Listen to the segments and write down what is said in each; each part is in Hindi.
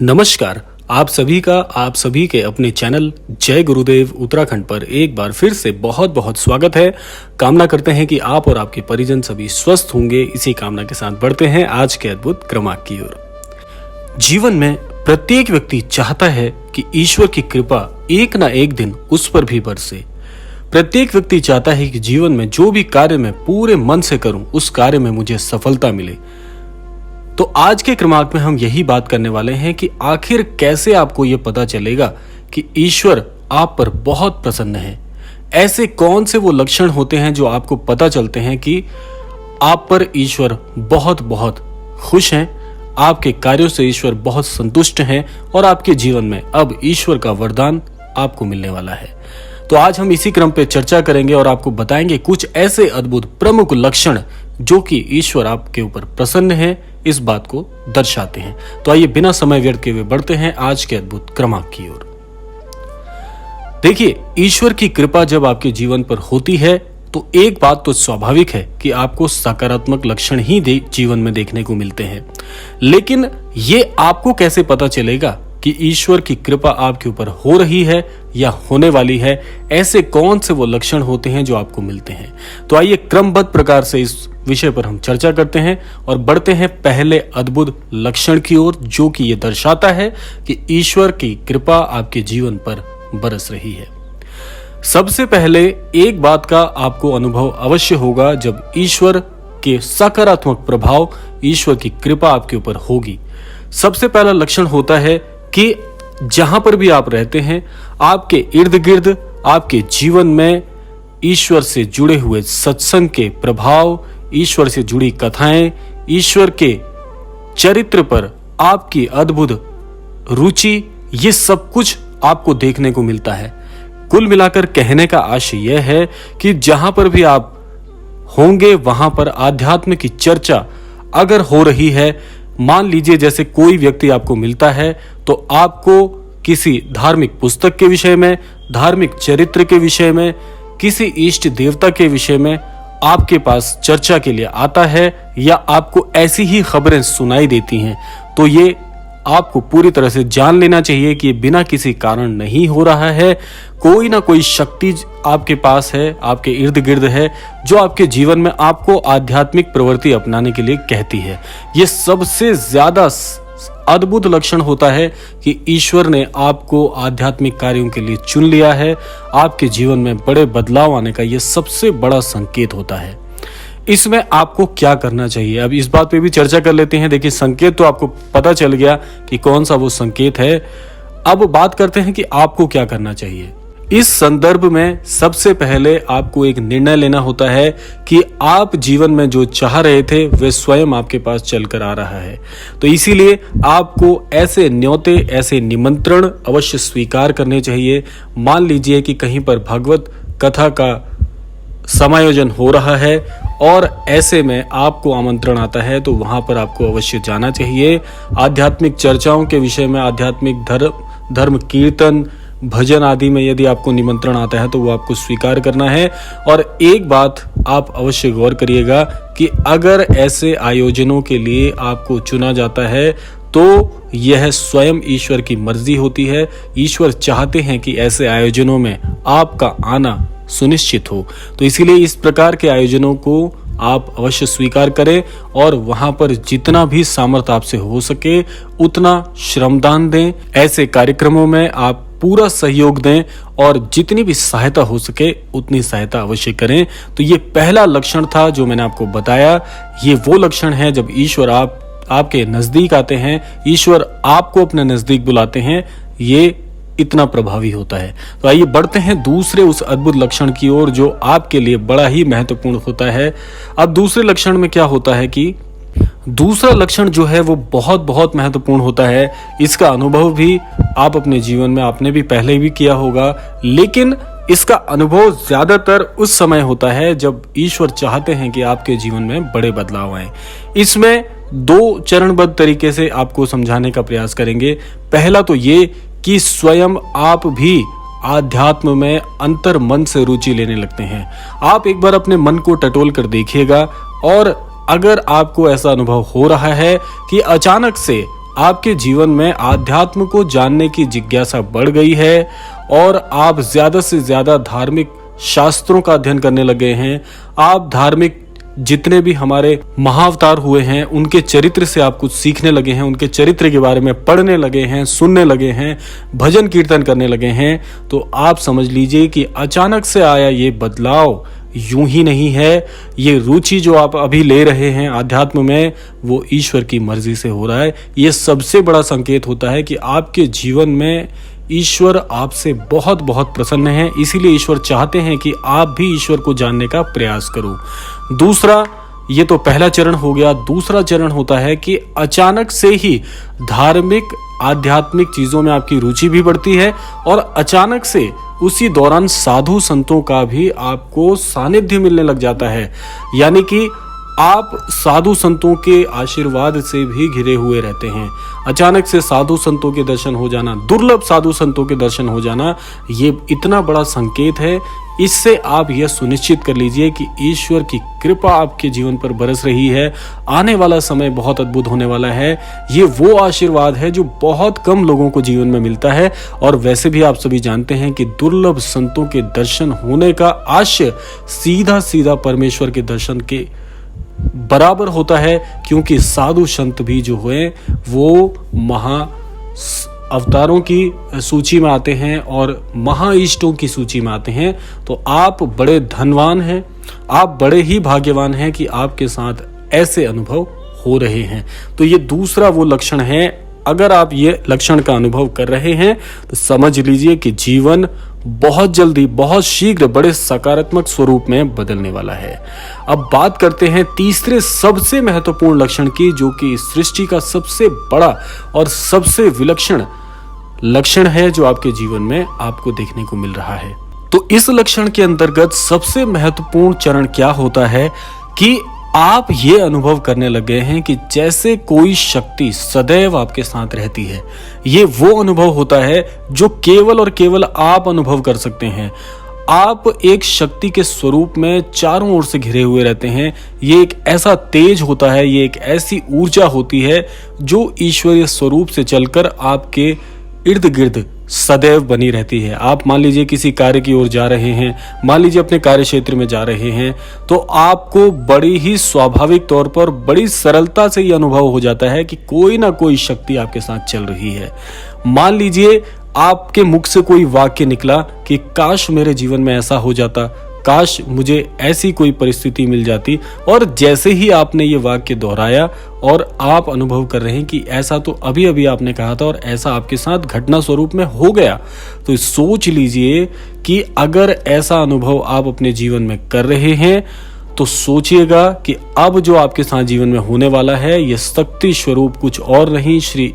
नमस्कार। आप सभी के अपने चैनल जय गुरुदेव उत्तराखंड पर एक बार फिर से बहुत बहुत स्वागत है। कामना करते हैं कि आप और आपके परिजन सभी स्वस्थ होंगे। इसी कामना के साथ बढ़ते हैं आज के अद्भुत क्रमांक की ओर। जीवन में प्रत्येक व्यक्ति चाहता है कि ईश्वर की कृपा एक ना एक दिन उस पर भी बरसे। प्रत्येक व्यक्ति चाहता है कि जीवन में जो भी कार्य मैं पूरे मन से करूं उस कार्य में मुझे सफलता मिले। तो आज के क्रमांक में हम यही बात करने वाले हैं कि आखिर कैसे आपको यह पता चलेगा कि ईश्वर आप पर बहुत प्रसन्न है। ऐसे कौन से वो लक्षण होते हैं जो आपको पता चलते हैं कि आप पर ईश्वर बहुत बहुत खुश हैं, आपके कार्यों से ईश्वर बहुत संतुष्ट हैं और आपके जीवन में अब ईश्वर का वरदान आपको मिलने वाला है। तो आज हम इसी क्रम पे चर्चा करेंगे और आपको बताएंगे कुछ ऐसे अद्भुत प्रमुख लक्षण जो कि ईश्वर आपके ऊपर प्रसन्न है, इस बात को दर्शाते हैं। तो आइए बिना समय व्यर्थ किए हुए बढ़ते हैं आज के अद्भुत क्रमांक की ओर। देखिए, ईश्वर की कृपा जब आपके जीवन पर होती है तो एक बात तो स्वाभाविक है कि आपको सकारात्मक लक्षण ही जीवन में देखने को मिलते हैं। लेकिन ये आपको कैसे पता चलेगा कि ईश्वर की कृपा आपके ऊपर हो रही है या होने वाली है? ऐसे कौन से वो लक्षण होते हैं जो आपको मिलते हैं? तो आइए क्रमबद्ध प्रकार से इस विषय पर हम चर्चा करते हैं और बढ़ते हैं पहले अद्भुत लक्षण की ओर, जो कि ये दर्शाता है कि ईश्वर की कृपा आपके जीवन पर बरस रही है। सबसे पहले एक बात का आपको अनुभव अवश्य होगा जब ईश्वर के सकारात्मक प्रभाव, ईश्वर की कृपा आपके ऊपर होगी। सबसे पहला लक्षण होता है कि जहां पर भी आप रहते हैं, आपके इर्द गिर्द, आपके जीवन में ईश्वर से जुड़े हुए सत्संग के प्रभाव, ईश्वर से जुड़ी कथाएं, ईश्वर के चरित्र पर आपकी अद्भुत रुचि, ये सब कुछ आपको देखने को मिलता है। कुल मिलाकर कहने का आशय यह है कि जहां पर भी आप होंगे वहां पर आध्यात्म की चर्चा अगर हो रही है, मान लीजिए जैसे कोई व्यक्ति आपको मिलता है तो आपको किसी धार्मिक पुस्तक के विषय में, धार्मिक चरित्र के विषय में, किसी इष्ट देवता के विषय में आपके पास चर्चा के लिए आता है या आपको ऐसी ही खबरें सुनाई देती हैं, तो ये आपको पूरी तरह से जान लेना चाहिए कि ये बिना किसी कारण नहीं हो रहा है। कोई ना कोई शक्ति आपके पास है, आपके इर्द गिर्द है, जो आपके जीवन में आपको आध्यात्मिक प्रवृत्ति अपनाने के लिए कहती है। ये सबसे ज्यादा अद्भुत लक्षण होता है कि ईश्वर ने आपको आध्यात्मिक कार्यों के लिए चुन लिया है। आपके जीवन में बड़े बदलाव आने का यह सबसे बड़ा संकेत होता है। इसमें आपको क्या करना चाहिए, अब इस बात पे भी चर्चा कर लेते हैं। देखिए, संकेत तो आपको पता चल गया कि कौन सा वो संकेत है। अब बात करते हैं कि आपको क्या करना चाहिए। इस संदर्भ में सबसे पहले आपको एक निर्णय लेना होता है कि आप जीवन में जो चाह रहे थे वह स्वयं आपके पास चलकर आ रहा है। तो इसीलिए आपको ऐसे न्योते, ऐसे निमंत्रण अवश्य स्वीकार करने चाहिए। मान लीजिए कि कहीं पर भगवत कथा का समायोजन हो रहा है और ऐसे में आपको आमंत्रण आता है तो वहां पर आपको अवश्य जाना चाहिए। आध्यात्मिक चर्चाओं के विषय में, आध्यात्मिक धर्म कीर्तन, भजन आदि में यदि आपको निमंत्रण आता है तो वो आपको स्वीकार करना है। और एक बात आप अवश्य गौर करिएगा कि अगर ऐसे आयोजनों के लिए आपको चुना जाता है तो यह स्वयं ईश्वर की मर्जी होती है। ईश्वर चाहते हैं कि ऐसे आयोजनों में आपका आना सुनिश्चित हो। तो इसीलिए इस प्रकार के आयोजनों को आप अवश्य स्वीकार करें और वहां पर जितना भी सामर्थ्य आपसे हो सके उतना श्रमदान दें। ऐसे कार्यक्रमों में आप पूरा सहयोग दें और जितनी भी सहायता हो सके उतनी सहायता अवश्य करें। तो ये पहला लक्षण था जो मैंने आपको बताया। ये वो लक्षण है जब ईश्वर आपके नजदीक आते हैं, ईश्वर आपको अपने नजदीक बुलाते हैं, ये इतना प्रभावी होता है। तो आइए बढ़ते हैं दूसरे उस अद्भुत लक्षण की ओर जो आपके लिए बड़ा ही महत्वपूर्ण होता है। अब दूसरे लक्षण में क्या होता है कि दूसरा लक्षण जो है वो बहुत बहुत महत्वपूर्ण होता है। इसका अनुभव भी आप अपने जीवन में आपने भी पहले भी किया होगा, लेकिन इसका अनुभव ज्यादातर उस समय होता है जब ईश्वर चाहते हैं कि आपके जीवन में बड़े बदलाव आए। इसमें दो चरणबद्ध तरीके से आपको समझाने का प्रयास करेंगे। पहला तो ये कि स्वयं आप भी आध्यात्म में अंतर मन से रुचि लेने लगते हैं। आप एक बार अपने मन को टटोल कर देखिएगा और अगर आपको ऐसा अनुभव हो रहा है कि अचानक से आपके जीवन में आध्यात्म को जानने की जिज्ञासा बढ़ गई है और आप ज्यादा से ज्यादा धार्मिक शास्त्रों का अध्ययन करने लगे हैं। आप धार्मिक जितने भी हमारे महाअवतार हुए हैं उनके चरित्र से आप कुछ सीखने लगे हैं, उनके चरित्र के बारे में पढ़ने लगे हैं, सुनने लगे हैं, भजन कीर्तन करने लगे हैं। तो आप समझ लीजिए कि अचानक से आया ये बदलाव यूं ही नहीं है। ये रुचि जो आप अभी ले रहे हैं आध्यात्म में, वो ईश्वर की मर्जी से हो रहा है। ये सबसे बड़ा संकेत होता है कि आपके जीवन में ईश्वर आपसे बहुत बहुत प्रसन्न है। इसीलिए ईश्वर चाहते हैं कि आप भी ईश्वर को जानने का प्रयास करो। दूसरा, ये तो पहला चरण हो गया। दूसरा चरण होता है कि अचानक से ही धार्मिक आध्यात्मिक चीजों में आपकी रुचि भी बढ़ती है और अचानक से उसी दौरान साधु संतों का भी आपको सानिध्य मिलने लग जाता है। यानी कि आप साधु संतों के आशीर्वाद से भी घिरे हुए रहते हैं। अचानक से साधु संतों के दर्शन हो जाना, दुर्लभ साधु संतों के दर्शन हो जाना, ये इतना बड़ा संकेत है। इससे आप यह सुनिश्चित कर लीजिए कि ईश्वर की कृपा आपके जीवन पर बरस रही है। आने वाला समय बहुत अद्भुत होने वाला है। ये वो आशीर्वाद है जो बहुत कम लोगों को जीवन में मिलता है। और वैसे भी आप सभी जानते हैं कि दुर्लभ संतों के दर्शन होने का आशय सीधा सीधा परमेश्वर के दर्शन के बराबर होता है, क्योंकि साधु संत भी जो हुए वो महा अवतारों की सूची में आते हैं और महाइष्टों की सूची में आते हैं। तो आप बड़े धनवान हैं, आप बड़े ही भाग्यवान हैं कि आपके साथ ऐसे अनुभव हो रहे हैं। तो ये दूसरा वो लक्षण है। अगर आप ये लक्षण का अनुभव कर रहे हैं तो समझ लीजिए कि जीवन बहुत जल्दी, बहुत शीघ्र बड़े सकारात्मक स्वरूप में बदलने वाला है। अब बात करते हैं तीसरे सबसे महत्वपूर्ण लक्षण की, जो कि सृष्टि का सबसे बड़ा और सबसे विलक्षण लक्षण है जो आपके जीवन में आपको देखने को मिल रहा है। तो इस लक्षण के अंतर्गत सबसे महत्वपूर्ण चरण क्या होता है कि आप ये अनुभव करने लगे हैं कि जैसे कोई शक्ति सदैव आपके साथ रहती है। ये वो अनुभव होता है जो केवल और केवल आप अनुभव कर सकते हैं। आप एक शक्ति के स्वरूप में चारों ओर से घिरे हुए रहते हैं। ये एक ऐसा तेज होता है, ये एक ऐसी ऊर्जा होती है जो ईश्वरीय स्वरूप से चलकर आपके इर्द गिर्द सदैव बनी रहती है। आप मान लीजिए किसी कार्य की ओर जा रहे हैं, मान लीजिए अपने कार्य क्षेत्र में जा रहे हैं, तो आपको बड़ी ही स्वाभाविक तौर पर बड़ी सरलता से यह अनुभव हो जाता है कि कोई ना कोई शक्ति आपके साथ चल रही है। मान लीजिए आपके मुख से कोई वाक्य निकला कि काश मेरे जीवन में ऐसा हो जाता, काश मुझे ऐसी कोई परिस्थिति मिल जाती, और जैसे ही आपने ये वाक्य दोहराया और आप अनुभव कर रहे हैं कि ऐसा तो अभी अभी आपने कहा था और ऐसा आपके साथ घटना स्वरूप में हो गया, तो सोच लीजिए कि अगर ऐसा अनुभव आप अपने जीवन में कर रहे हैं तो सोचिएगा कि अब जो आपके साथ जीवन में होने वाला है यह शक्ति स्वरूप कुछ और नहीं, श्री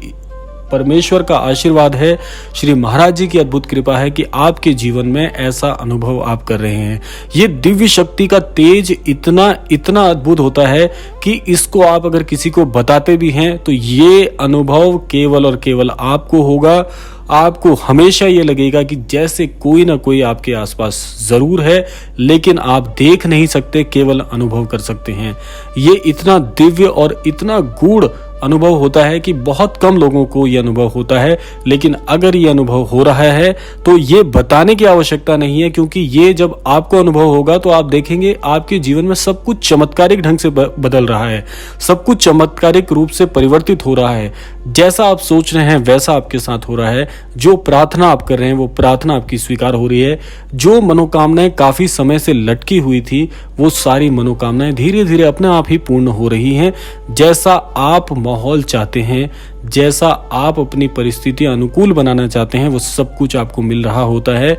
परमेश्वर का आशीर्वाद है, श्री महाराज जी की अद्भुत कृपा है कि आपके जीवन में ऐसा अनुभव आप कर रहे हैं। ये दिव्य शक्ति का तेज इतना इतना अद्भुत होता है कि इसको आप अगर किसी को बताते भी हैं तो ये अनुभव केवल और केवल आपको होगा। आपको हमेशा ये लगेगा कि जैसे कोई ना कोई आपके आसपास जरूर है, लेकिन आप देख नहीं सकते, केवल अनुभव कर सकते हैं। ये इतना दिव्य और इतना गूढ़ अनुभव होता है कि बहुत कम लोगों को यह अनुभव होता है। लेकिन अगर ये अनुभव हो रहा है तो ये बताने की आवश्यकता नहीं है, क्योंकि ये जब आपको अनुभव होगा तो आप देखेंगे आपके जीवन में सब कुछ चमत्कारिक ढंग से बदल रहा है, सब कुछ चमत्कारिक रूप से परिवर्तित हो रहा है। जैसा आप सोच रहे हैं वैसा आपके साथ हो रहा है। जो प्रार्थना आप कर रहे हैं वो प्रार्थना आपकी स्वीकार हो रही है। जो मनोकामनाएं काफी समय से लटकी हुई थी वो सारी मनोकामनाएं धीरे धीरे अपने आप ही पूर्ण हो रही हैं। जैसा आप माहौल चाहते हैं, जैसा आप अपनी परिस्थितियां अनुकूल बनाना चाहते हैं, वो सब कुछ आपको मिल रहा होता है।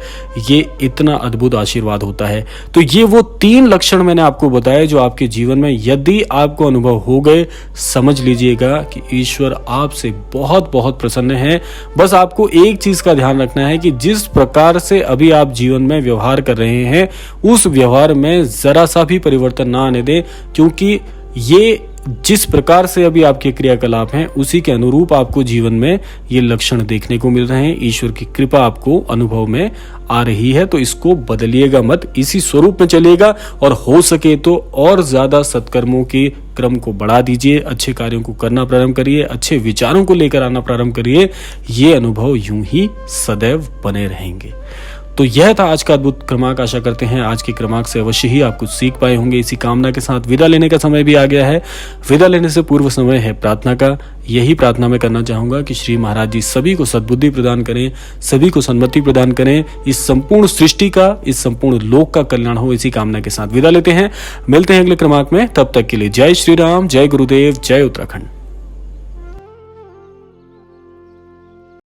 ये इतना अद्भुत आशीर्वाद होता है। तो ये वो 3 लक्षण मैंने आपको बताए जो आपके जीवन में यदि आपको अनुभव हो गए, समझ लीजिएगा कि ईश्वर आपसे बहुत बहुत प्रसन्न है। बस आपको एक चीज का ध्यान रखना है कि जिस प्रकार से अभी आप जीवन में व्यवहार कर रहे हैं उस व्यवहार में जरा सा भी परिवर्तन ना आने दें, क्योंकि ये जिस प्रकार से अभी आपके क्रियाकलाप हैं उसी के अनुरूप आपको जीवन में ये लक्षण देखने को मिल रहे हैं। ईश्वर की कृपा आपको अनुभव में आ रही है, तो इसको बदलिएगा मत, इसी स्वरूप में चलिएगा और हो सके तो और ज्यादा सत्कर्मों के क्रम को बढ़ा दीजिए, अच्छे कार्यों को करना प्रारंभ करिए, अच्छे विचारों को लेकर आना प्रारंभ करिए। ये अनुभव यूं ही सदैव बने रहेंगे। तो यह था आज का अद्भुत क्रमांक। आशा करते हैं आज के क्रमांक से अवश्य ही आप कुछ सीख पाए होंगे। इसी कामना के साथ विदा लेने का समय भी आ गया है। विदा लेने से पूर्व समय है प्रार्थना का। यही प्रार्थना मैं करना चाहूंगा कि श्री महाराज जी सभी को सद्बुद्धि प्रदान करें, सभी को सन्मति प्रदान करें, इस संपूर्ण सृष्टि का, इस संपूर्ण लोक का कल्याण हो। इसी कामना के साथ विदा लेते हैं। मिलते हैं अगले क्रमांक में, तब तक के लिए जय श्री राम, जय गुरुदेव, जय उत्तराखंड।